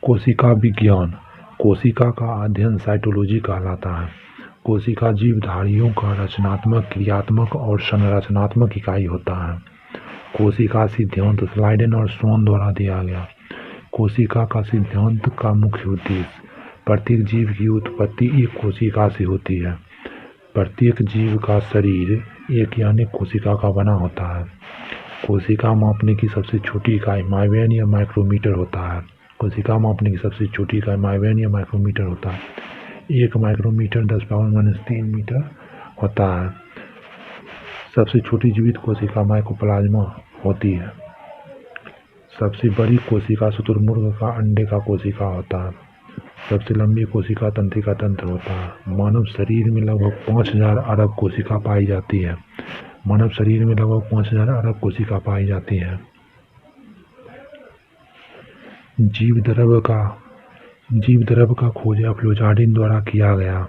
कोशिका विज्ञान। कोशिका का अध्ययन साइटोलॉजी कहलाता है। कोशिका जीवधारियों का रचनात्मक, क्रियात्मक और संरचनात्मक इकाई होता है। कोशिका सिद्धांत स्लाइडेन और स्वान द्वारा दिया गया। कोशिका का सिद्धांत का मुख्य उद्देश्य, प्रत्येक जीव की उत्पत्ति एक कोशिका से होती है। प्रत्येक जीव का शरीर एक यानी कोशिका का बना होता है। कोशिका मापने की सबसे छोटी इकाई माइवेन या माइक्रोमीटर होता है। कोशिका मापने की सबसे छोटी इकाई माइवेन या माइक्रोमीटर होता है। एक माइक्रोमीटर 10⁻³ मीटर होता है। सबसे छोटी जीवित कोशिका माइकोप्लाज्मा होती है। सबसे बड़ी कोशिका शुतुरमुर्ग का अंडे का कोशिका होता है। सबसे लंबी कोशिका तंत्रिका तंत्र होता है। मानव शरीर में लगभग 5000 अरब कोशिका पाई जाती है। मानव शरीर में लगभग 5000 अरब कोशिका पाई जाती है। जीव द्रव का खोज अफ्लोजार्डिन द्वारा किया गया।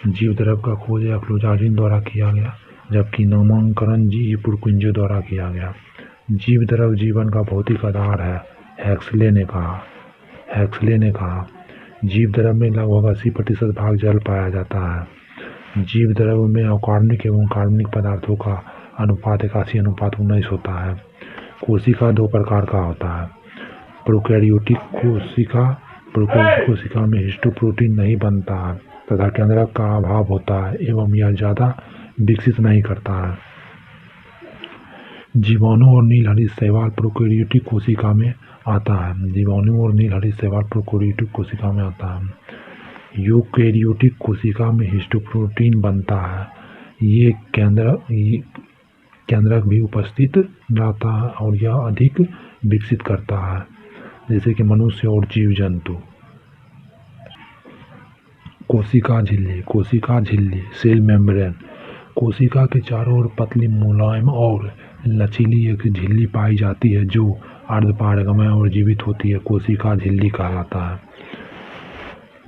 जीव द्रव का खोज अफ्लोजार्डिन द्वारा किया गया, जबकि नामकरण जी पुरकुंजो द्वारा किया गया। जीव द्रव जीवन का भौतिक आधार है, हैक्सले ने कहा। जीव द्रव में लगभग 80% भाग जल पाया जाता है। जीव द्रव में अकार्बनिक एवं कार्बनिक पदार्थों का अनुपात 81:19 होता है। कोशिका दो प्रकार का होता है। प्रोकैरियोटिक कोशिका में हिस्टोप्रोटीन नहीं बनता है तथा केंद्रक का अभाव होता है एवं यह ज्यादा विकसित नहीं करता है। जीवाणु और नील शैवाल प्रोकैरियोटिक कोशिका में आता है। जीवाणु और नील शैवाल प्रोकैरियोटिक कोशिका में आता है। यूकैरियोटिक कोशिका में हिस्टोप्रोटीन बनता है। ये केंद्रक भी उपस्थित रहता है और यह अधिक विकसित करता है, जैसे कि मनुष्य और जीव जंतु। कोशिका झिल्ली सेल मेम्ब्रेन। कोशिका के चारों ओर पतली, मुलायम और लचीली एक झिल्ली पाई जाती है जो अर्धपारगमय और जीवित होती है। कोशिका झिल्ली कहलाता है।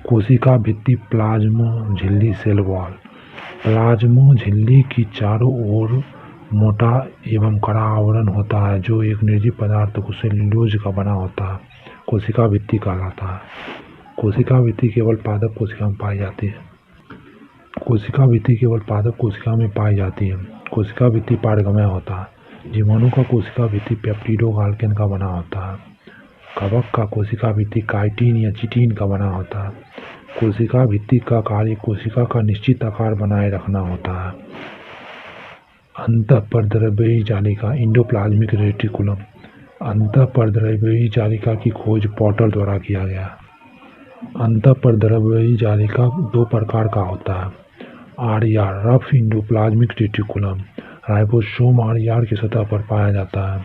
कोशिका भित्ति प्लाज्मा झिल्ली सेल वॉल। प्लाज्मा झिल्ली की चारों ओर मोटा एवं कड़ा आवरण होता है जो एक निर्जीव पदार्थ को सेल्यूलोज का बना होता है। कोशिका भित्ति कहलाता है। कोशिका भित्ति केवल पादप कोशिका में पाई जाती है। कोशिका भित्ति पारगमय होता है। जीवाणु का कोशिका भित्ति पेप्टिडोग्लाइकन का बना होता है। कवक का कोशिका भित्ति काइटिन या चिटिन का बना होता है। कोशिका भित्ति का कार्य कोशिका का निश्चित आकार बनाए रखना होता है। अंतःपरद्रव्यी जालिका एंडोप्लाज्मिक रेटिकुलम। अंतःपरद्रव्यी जालिका की खोज पॉटर द्वारा किया गया। अंतःपरद्रव्यी जालिका दो प्रकार का होता है। RER rough endoplasmic reticulum ribosome RER की सतह पर पाया जाता है।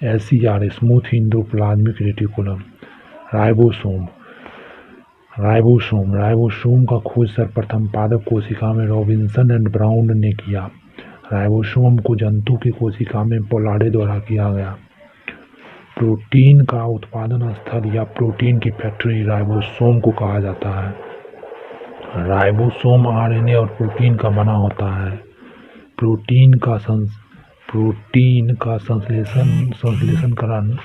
SER smooth endoplasmic reticulum ribosome का खोज सर्वप्रथम पादप कोशिका में रॉबिन्सन एंड ब्राउन ने किया। राइबोसोम को जंतु की कोशिका में पोलार्डे द्वारा किया गया। प्रोटीन का उत्पादन स्थल या प्रोटीन की फैक्ट्री राइबोसोम को कहा जाता है। राइबोसोम आरएनए और प्रोटीन का बना होता है। प्रोटीन का संश्लेषणकरण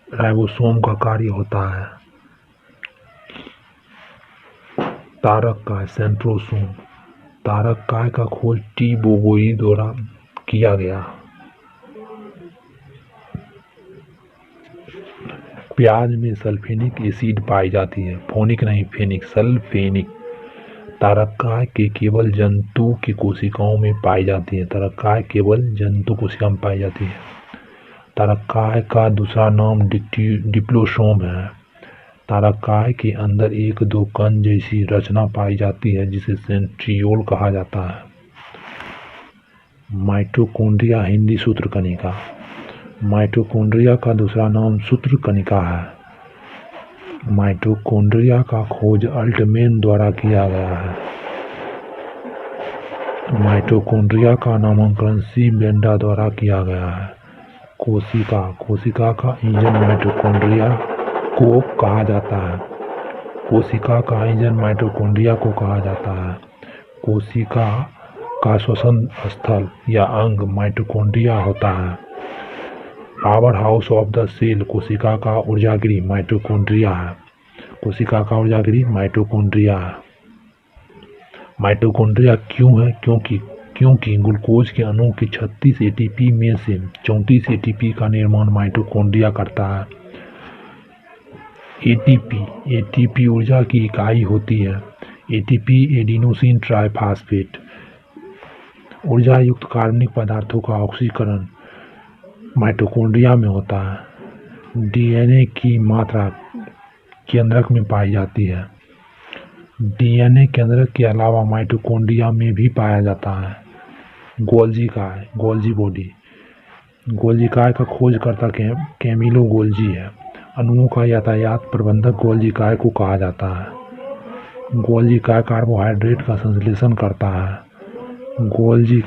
राइबोसोम का कार्य होता है। तारक काय सेंट्रोसोम। तारक काय का खोज टी बोगोई द्वारा किया गया। प्याज में सल्फेनिक एसिड पाई जाती है। फोनिक नहीं, फेनिक, सल्फेनिक। तारक काय के केवल जंतु की कोशिकाओं में पाई जाती है। तारक काय केवल जंतु कोशिका में पाई जाती है। तारक काय का दूसरा नाम डिप्लोसोम है। तारक काय के अंदर एक दो कण जैसी रचना पाई जाती है जिसे सेंट्रियोल कहा जाता है। माइटोकॉन्ड्रिया हिंदी सूत्रकणिका। माइटोकॉन्ड्रिया का दूसरा नाम सूत्रकणिका है। माइटोकॉन्ड्रिया का खोज अल्टमैन द्वारा किया गया है। माइटोकॉन्ड्रिया का नामकरण सी बेंडा द्वारा किया गया है। कोशिका का इंजन माइटोकॉन्ड्रिया को कहा जाता है। कोशिका का इंजन माइटोकॉन्ड्रिया को कहा जाता है। कोशिका का श्वसन स्थल या अंग माइटोकॉन्ड्रिया होता है। Power house of the cell कोशिका का ऊर्जागृह माइटोकॉन्ड्रिया है। कोशिका का ऊर्जागृह माइटोकॉन्ड्रिया है। माइटोकॉन्ड्रिया क्यों है? क्योंकि ग्लूकोज के अणु के 36 एटीपी में से 34 एटीपी का निर्माण माइटोकॉन्ड्रिया करता है। एटीपी ऊर्जा की इकाई होती है। ATP adenosine triphosphate. ऊर्जा युक्त कार्बनिक पदार्थों का ऑक्सीकरण माइटोकॉन्ड्रिया में होता है। डीएनए की मात्रा केंद्रक में पाई जाती है। डीएनए केंद्रक के अलावा माइटोकॉन्ड्रिया में भी पाया जाता है। Golgi body. गोल्जी काय का खोजकर्ता कैमिलो गोल्जी है। अणुओं का यातायात प्रबंधक गोल्जी काय को कहा जाता है। गोल्जी काय कार्बोहाइड्रेट का संश्लेषण करता है। गोल्जी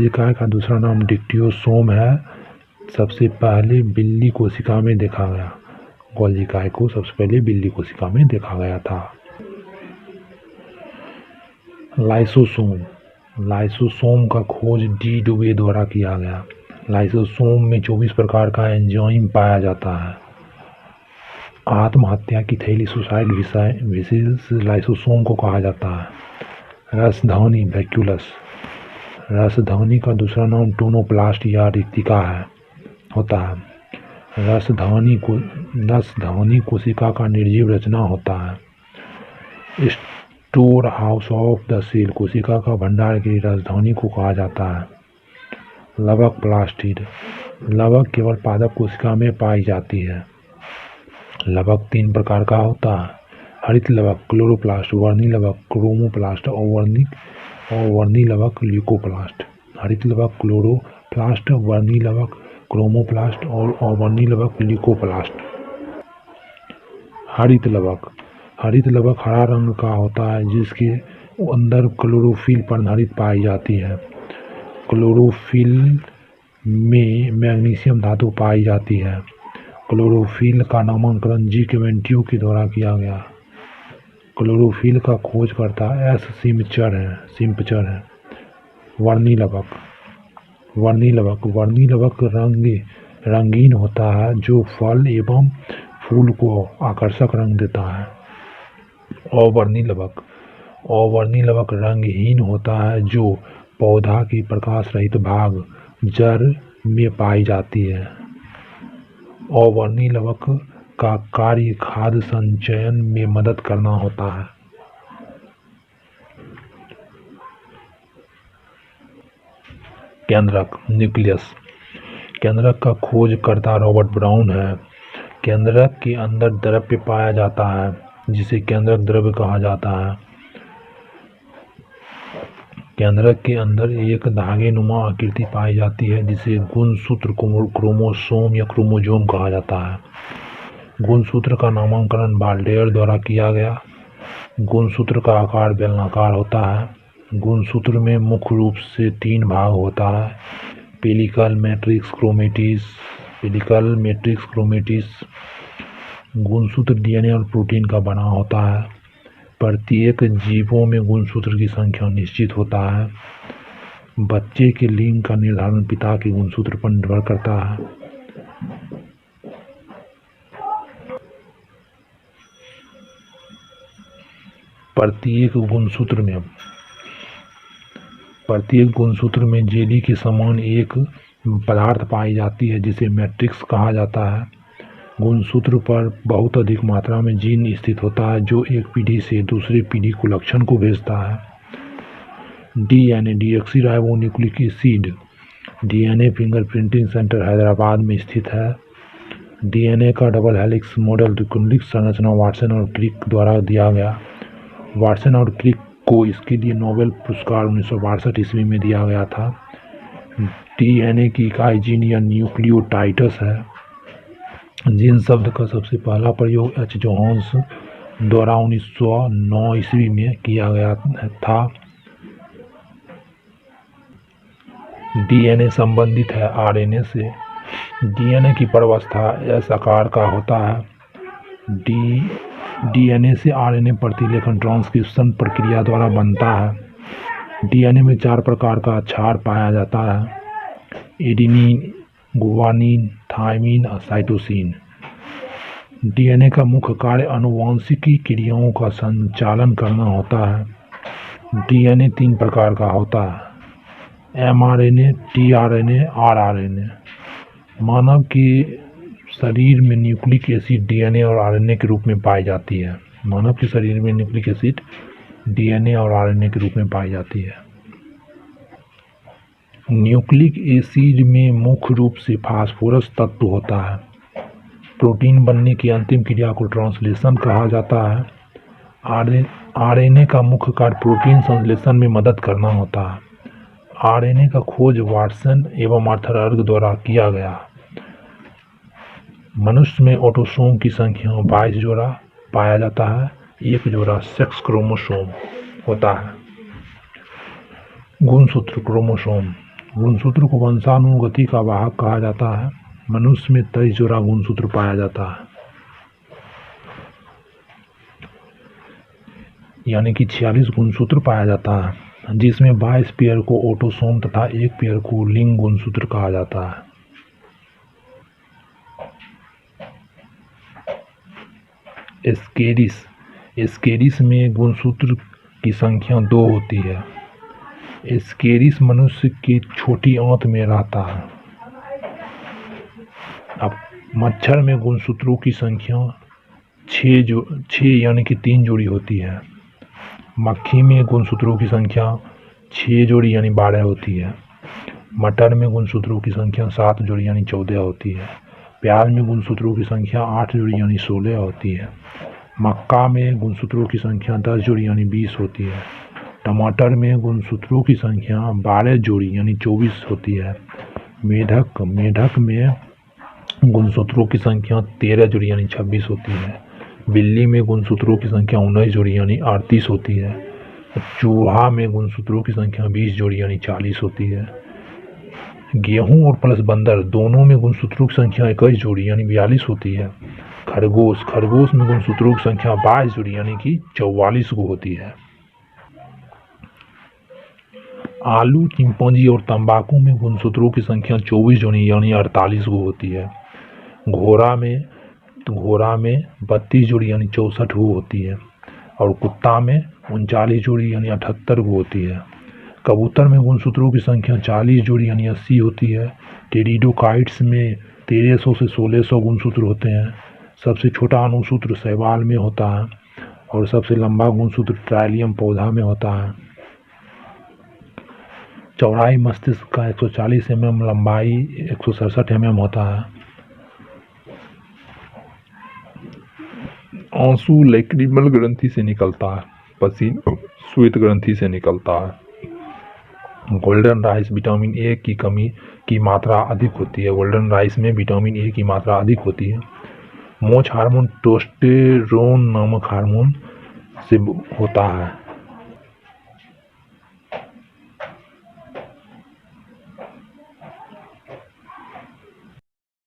काय का दूसरा नाम डिक्टियोसोम है। सबसे पहले बिल्ली कोशिका में देखा गया। गोल्जी काय को सबसे पहले बिल्ली कोशिका में देखा गया था। लाइसोसोम का खोज डी डुबे द्वारा किया गया। लाइसोसोम में 24 प्रकार का एंजाइम पाया जाता है। आत्महत्या की थैली सुसाइड विशेष लाइसोसोम को कहा जाता है। रसधमनी वैक्यूलस। रसधमनी का दूसरा नाम टोनोप्लास्ट या रिक्तिका होता है। रसधमनी कोशिका का निर्जीव रचना होता है। Store house of the cell कोशिका का भंडार गृह रसधमनी को कहा जाता है। लवक प्लास्टिड। लवक केवल पादप कोशिका में पाई जाती है। लवक 3 प्रकार का होता है। हरित लवक क्लोरोप्लास्ट, वर्णी लवक क्रोमोप्लास्ट और वर्णी लवक ल्यूकोप्लास्ट। हरित लवक क्लोरोप्लास्ट, वर्णी लवक क्रोमोप्लास्ट और वर्णी लवक ल्यूकोप्लास्ट। हरित लवक हरा रंग का होता है जिसके अंदर क्लोरोफिल पर्णहरित पाई जाती है। क्लोरोफिल में मैग्नीशियम धातु पाई जाती है। क्लोरोफिल का नामकरण जी केवेंटियो के द्वारा किया गया। क्लोरोफिल का खोजकर्ता एस सिम्पचर है। वर्णी लवक रंगीन होता है जो फल एवं फूल को आकर्षक रंग देता है। अवर्णी लवक रंगहीन होता है जो पौधा की प्रकाश रहित भाग जड़ में पाई जाती है। अवर्णी लवक का कार्य खाद्य संचयन में मदद करना होता है। केंद्रक न्यूक्लियस। केंद्रक का खोजकर्ता रॉबर्ट ब्राउन है। केंद्रक के अंदर द्रव्य पाया जाता है जिसे केंद्रक द्रव्य कहा जाता है। केंद्रक के अंदर एक धागे नुमा आकृति पाई जाती है जिसे गुणसूत्र क्रोमोसोम या क्रोमोजोम कहा जाता है। गुणसूत्र का नामकरण बाल्डेयर द्वारा किया गया। गुणसूत्र का आकार बेलनाकार होता है। गुणसूत्र में मुख्य रूप से 3 भाग होता है। Pellicle matrix chromatids. गुणसूत्र डीएनए और प्रोटीन का बना होता है। प्रत्येक जीवों में गुणसूत्र की संख्या निश्चित होता है। बच्चे के लिंग का निर्धारण पिता के गुणसूत्र पर निर्भर करता है। प्रत्येक गुणसूत्र में जेली के समान एक पदार्थ पाई जाती है जिसे मैट्रिक्स कहा जाता है। गुणसूत्र पर बहुत अधिक मात्रा में जीन स्थित होता है जो एक पीढ़ी से दूसरी पीढ़ी को लक्षण को भेजता है। DNA deoxyribonucleic acid. DNA fingerprinting centre Hyderabad में स्थित है। डीएनए का डबल हेलिक्स मॉडल कुंडलिक संरचना वाटसन और क्रिक द्वारा दिया गया। वाटसन और क्रिक को इसके लिए नोबेल पुरस्कार 1962 ईस्वी में दिया गया था। डीएनए की इकाई जीन या न्यूक्लियोटाइड्स है। जीन शब्द का सबसे पहला प्रयोग एच जोहान्स द्वारा 1909 ईस्वी में किया गया था। डीएनए संबंधित है आरएनए से। डीएनए की प्रवस्था एस आकार का होता है। डीएनए से आरएनए प्रतिलेखन ट्रांसक्रिप्शन प्रक्रिया द्वारा बनता है। डीएनए में 4 प्रकार का क्षार पाया जाता है। एडेनिन, गुवानिन, थायमिन और साइटोसिन। डीएनए का मुख्य कार्य आनुवंशिकी क्रियाओं का संचालन करना होता है। डीएनए 3 प्रकार का होता है, एमआरएनए, टीआरएनए, आरआरएनए। मानव के शरीर में न्यूक्लिक एसिड डीएनए और आरएनए के रूप में पाई जाती है। मानव के शरीर में न्यूक्लिक एसिड डीएनए और आरएनए के रूप में पाई जाती है। न्यूक्लिक एसिड में मुख्य रूप से फास्फोरस तत्व होता है। प्रोटीन बनने की अंतिम क्रिया को ट्रांसलेशन कहा जाता है। आरएनए का मुख्य कार्य प्रोटीन संश्लेषण में मदद करना होता है। आरएनए का खोज वाटसन एवं आर्थर अर्ग द्वारा किया गया। मनुष्य में ऑटोसोम की संख्या 22 जोड़ा पाया जाता है। 1 जोड़ा सेक्स क्रोमोसोम होता है। गुणसूत्र क्रोमोसोम। गुणसूत्र को वंशानुगति का वाहक कहा जाता है। मनुष्य में 23 जोड़ा गुणसूत्र पाया जाता है, यानी कि 46 गुणसूत्र पाया जाता है, जिसमें 22 पेयर को ऑटोसोम तथा 1 पेयर को लिंग गुणसूत्र कहा जाता है। एस्केरिस में गुणसूत्र की संख्या 2 होती है। एस्केरिस मनुष्य की छोटी आंत में रहता है। अब मच्छर में गुणसूत्रों की संख्या 6 यानी कि 3 जोड़ी होती है। मक्खी में गुणसूत्रों की संख्या 6 जोड़ी यानी 12 होती है। मटर में गुणसूत्रों की संख्या 7 जोड़ी यानी 14 होती है। प्याज में गुणसूत्रों की संख्या 8 जोड़ी यानी 16 होती है। मक्का में गुणसूत्रों की संख्या 10 जोड़ी यानी 20 होती है। टमाटर में गुणसूत्रों की संख्या 12 जोड़ी यानी 24 होती है। मेढक में गुणसूत्रों की संख्या 13 जोड़ी यानी 26 होती है। बिल्ली में गुणसूत्रों की संख्या 19 जोड़ी यानी 38 होती है। चूहा में गुणसूत्रों की संख्या 20 जोड़ी यानी 40 होती है। गेहूं और प्लस बंदर दोनों में गुणसूत्रों की संख्या 21 जोड़ी यानी 42 होती है। खरगोश में गुणसूत्रों की संख्या 22 जोड़ी यानी कि 44 को होती है। आलू, चिंपांजी और तंबाकू में गुणसूत्रों की संख्या 24 जोड़ी यानी 48 को होती है। घोड़ा में 32 जोड़ी यानी 64 को होती है और कुत्ता में 39 जोड़ी यानी 78 को होती है। कबूतर में गुणसूत्रों की संख्या 40 जोड़ी यानी 80 होती है। टेरिडोकाइट्स में 1300 से 1600 गुणसूत्र होते हैं। सबसे छोटा अणुसूत्र शैवाल में होता है और सबसे लंबा गुणसूत्र ट्राइलियम पौधा में होता है। चौड़ाई मस्तिष्क का 140 mm, लंबाई 167 mm होता है। आंसू लैक्रिमल ग्रंथि से निकलता है। पसीना श्वेत ग्रंथि से निकलता है। गोल्डन राइस विटामिन ए की कमी की मात्रा अधिक होती है। गोल्डन राइस में विटामिन ए की मात्रा अधिक होती है। मोच हार्मोन टेस्टोस्टेरोन नामक हार्मोन से होता है।